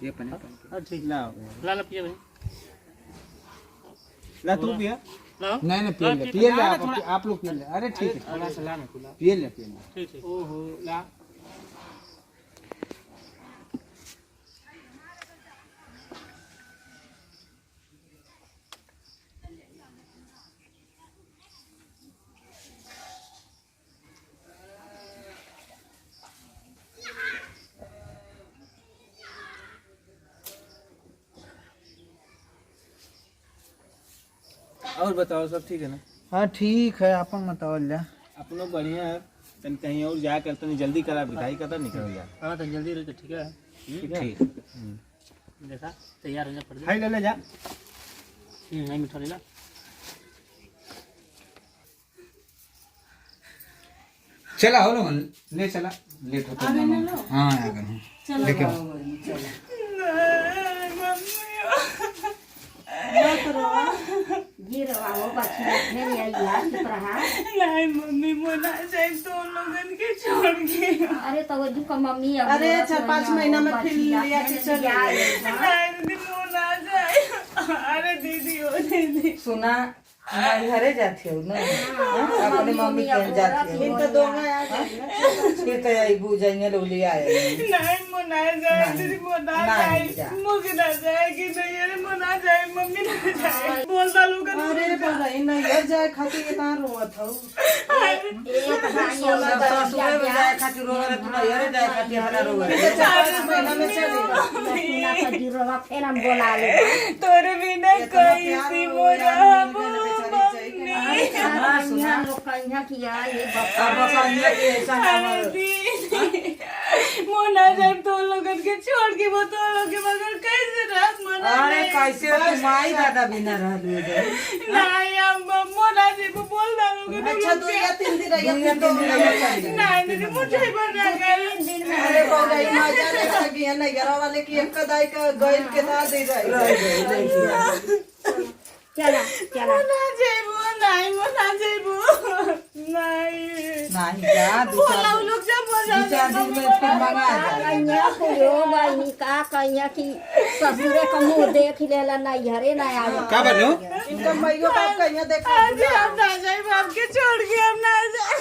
ये पानी ठीक ना ला ला पिए भाई ला तू पिया नहीं पिए ले आप लोग पिए ले अरे ठीक है थोड़ा सा ला ना पिए ले ठीक है ओहो ला और बताओ सब ठीक है ना? हाँ ठीक है अपन बताओ जा अपनो बढ़िया है तन कहीं और जा कर तनी जल्दी करा विदाई का तो निकल जा हां तो जल्दी रह तो ठीक है ठीक देखा तैयार हो जा पड़ हाय ले जा नहीं मिठा ले ला चला हो लो ले चला लेट होता है हां आगे लेके नहीं मम्मी बोला जाए तो लोगन के छोड़ के अरे तो वो दुख मम्मी अरे 4-5 महीना में फिर लिया के चले नहीं बोला जाए अरे दीदी ओ दीदी सुना हमारे घरे जाती हो ना अपने मम्मी के जाती हो फिर तो दोनों आ गए फिर तो आई बुझाइए लो ले आए नहीं मना जाए दीदी मना जाए मुझे ना जाए कि नहीं अरे मना जाए मम्मी ना जाए बोलता लोग अरे भाई नहीं यार जाए खाती के कहां रोवत हो ससुर में जाए खाती रो रहा तू यार जाए खाती हमारा रो रहा 4 महीना में चले जीरो फिर हम बोला ले तोरे बिना कोई सी मोरा सुना लोग कन्या किया ये मोना जब तो लोगन के छोड़ के वो तो लोग के मगर कैसे रात मना अरे कैसे माई दादा बिना रहलू नहीं हम मोना जी को बोल दा लोग अच्छा 2 या 3 दिन रहिए तो नहीं दीदी मुझे बना कर अरे बौगाई मजा ले सकी है नहीं घर वाले की एक कदाई का गइल के ना दे रही चला चला मोना जेबो नहीं मोना जेबो नहीं नहीं जा बोला लोग जब मजा 2-4 दिन में फिर मंगा जा कन्या को यो बहनी का कन्या की ससुरे का मुंह देख लेला नहीं हरे ना आवे क्या बोलो इनका मइयो बाप कहिया देखा आज हम ना जाए बाप के छोड़ के हम ना जाए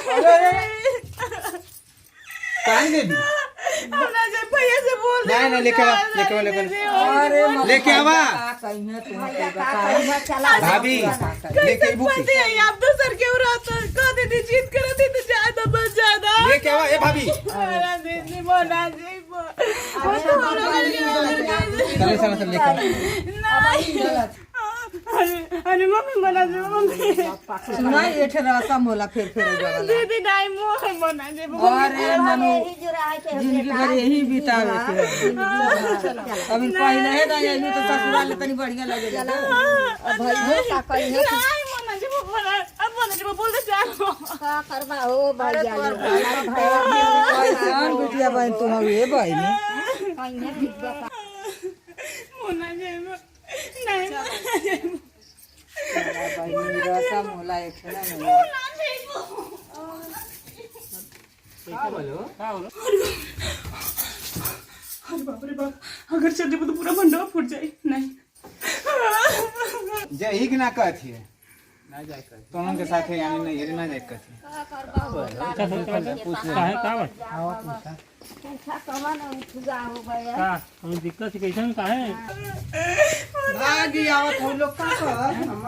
काहे दे दी हम ना जाए भैया से बोल नहीं लेके अरे लेके आवा कहिया तुम कन्या चला भाभी लेके बुक पति है आप तो सर के उरात का दीदी जीत कर दी तो ज्यादा बस ज्यादा लेके आवा ए भाभी मेरा दीदी मोना जी चले चले लेके अरे मम्मी मना जी मम्मी सुना ये ठरासा मोला फिर जगह दीदी नहीं मोह मना जी अरे मनु यही जुरा है के जिंदगी भर यही बितावे के अभी पहले है ना यही तो ससुराल तनी बढ़िया लगे भइयो का कन्या नहीं मना जी बोला अब मना जी बोल दे चलो का करबा हो भैया कैसन बिटिया बहन तू हवे बहन कन्या बिगवा मोना जी नहीं बहन रसा मोला एक ठेला नहीं मोना जी क्या बोलो अरे बाप रे बाप अगर चल जाए तो पूरा भंडारा फूट जाए नहीं जे ही ना कहती है ना जाए कर दोनों के साथ है यानी नहीं ना जाए कहती का करबा हो काहे का बात आओ पूछा पूछा कवन उठगा हो गया का हम दिक्कत से कैसन काहे भागी आवत हम लोग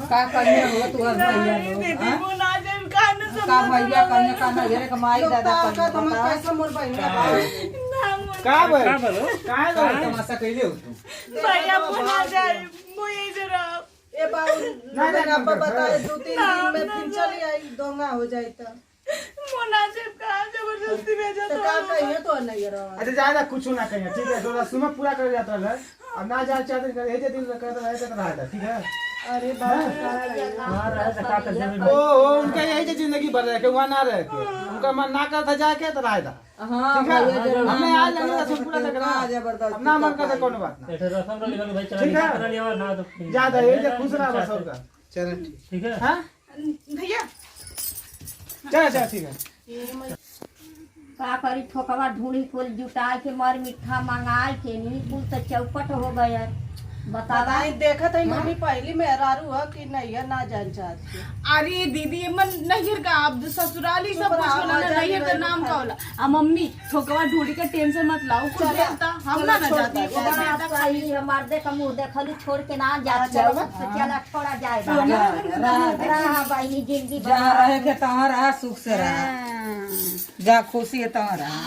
का कन्या हो तू हर भैया दीदी मोना जी कान सब का भैया कन्या का ना घरे का माई दादा का तुम कैसे मोर बहन का बोल का बोलो काहे दो तमाशा कइले हो तू भैया मोना जाए मुझे जरा ए बाबू ना ना बताए 2-3 दिन में फिर चली आई दोंगा हो जाए तो मोना जी कहां जबरदस्ती भेजा तो का कहिए तो नहीं रहा अच्छा ज्यादा कुछ ना कहिए ठीक है तो रस्म पूरा कर जाता है अब ना जा चाहते कर ये दिन करता रहता ठीक है अरे बाबू हां रह सका कर जमीन ओ उनका यही तो जिंदगी भर रहे के वहां ना रह के उनका मन ना करता जाके तो रहता हां ठीक है हमने आज लगने का पूरा तक ना जबरदस्त अपना मन करता कोनो बात ना एठे रसम रे लिखल भाई चला ठीक है। करा लिया ना तो ज्यादा ये जो खुश रहा बस और का चल ठीक है हां भैया चल ठीक है का करी ठोकवा ढूंढी कुल जुटा के मर मिठा मंगाए के नहीं कुल तो चौपट हो गया बतावा बताई देखत है मम्मी पहली मेहरारू है कि नहीं है ना जान चाहती अरे दीदी मन नैहर का अब ससुराली सब कुछ होला ना, मजा नैहर का नहीं नाम है। का होला। आ मम्मी ठोकवा ढूंढी के टेंशन मत लाओ, खुद देखता हम ना जाती मर्दे का मुंह देखली छोड़ के ना जात जाओ तो चला छोड़ा जाए रहा बहनी जिंदगी जहाँ रहे के तहाँ रहा, सुख से रहा, जहाँ खुशी है तहाँ रहा।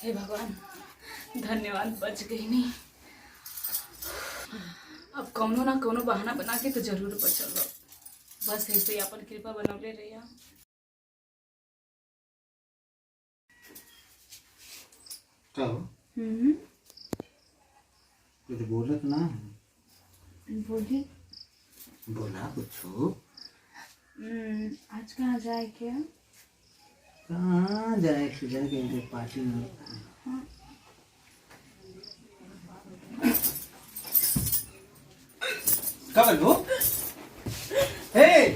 हे भगवान धन्यवाद, बच गई नहीं। अब कौनो ना कौनो बहाना बना के तो जरूर बचल रहो, बस ऐसे ही अपन कृपा बनवले रहिया। कुछ बोलत ना, बोली बोला कुछ। आज कहाँ जाए क्या? कहाँ जाए इनके पार्टी में। कब लो? हे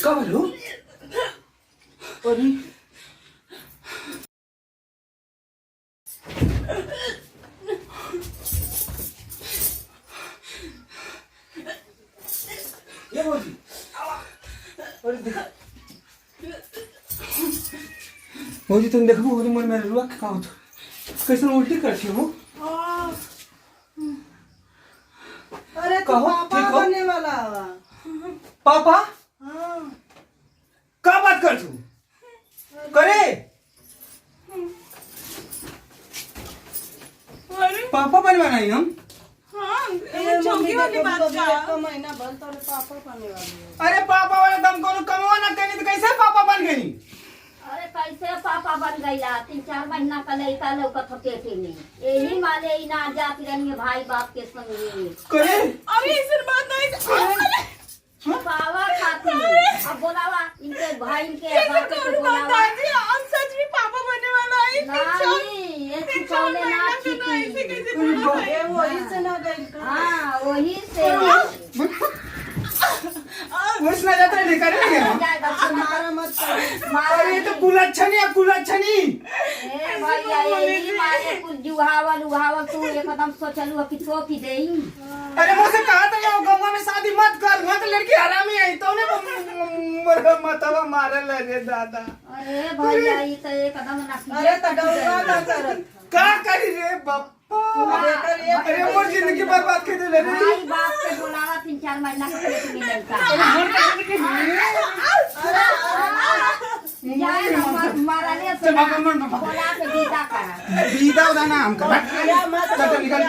कब लो? अरे ये बोली अरे देखा मोदी तुम देखो मोदी मन मेरे रुआ क्या हो कैसे उल्टी करती हो? अरे तो कहो, पापा ठीक हो? बनने वाला है पापा हाँ क्या बात कर तू करे? अरे पापा बनवाना ही हम। हाँ, ये मम्मी चौकी वाली देखो बात तो का। एक महीना भर तो पापा बनने वाली है अरे पापा वाला दम को कमवा ना करी तो कैसे पापा बन गई? अरे कैसे पापा बन गईला 3-4 महीना का लड़का लौकत हो पेटे में यही माले ही ना जाती रही भाई बाप के संग करे अरे ऐसी बात नहीं। पावा खाती अब बोलावा इनके भाई के बाप के बोलावा दादी हम सच में पापा बनने वाला है। नहीं ये छिपौले ना छिपी ये वही से ना गई हाँ वही से मुझ ना जाता नहीं करे मारा मत करो अरे तो कुलच्छनी है कुलच्छनी। ए भैया यही मारे कुछ जुहावल उहावल तू एकदम सोचलू कि थोपी देई अरे मुझसे कहा था ये गांव में शादी मत कर, वहाँ तो लड़की हरामी है तो ने मतवा मारे लगे दादा। अरे भैया ये तो एकदम ना अरे तो डौरा ना करत क्या करी रे बापा? अरे मोर जिंदगी बर्बाद कर दे रे। भाई बाप के बोलावा 3-4 महीना के पेट में लड़का जाए ना मारने से ना बोला के विदा करा बीदा उदाना हम कर या मत चल निकल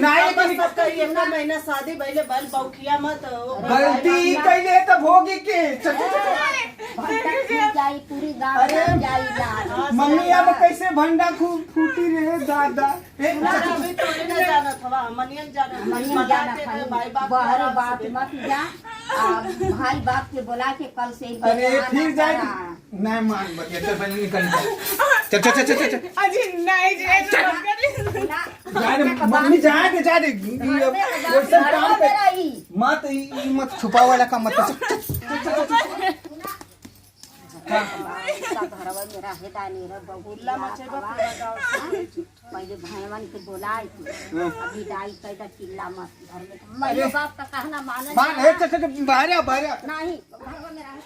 नहीं बस सब करी एक महीना शादी पहले बल बौखिया मत गलती कैले तो भोगी के जाई पूरी गांव जाई लाल मम्मी अब कैसे भंडा खूब फूटी रे दादा। अभी तो ना जाना था मनियन जाना मनियन जाना भाई बाप बाहर बात मत जा भाई बाप के बोला के कल से अरे फिर जाए नहीं मान बतिया चल पहले निकल चल चल चल चल चल अजी नहीं जी जा रे मम्मी जा दे वो सब काम कर मत मत छुपा वाला का मत घरवा मेरा हेदानी रे बबुल्ला मचेबा पूरा गांव पहले भाईवन के बोलाए अभी दाई कैदा चिल्ला मत घर में मेरे बाप का कहना माने मान है चल चल बाहर आ नहीं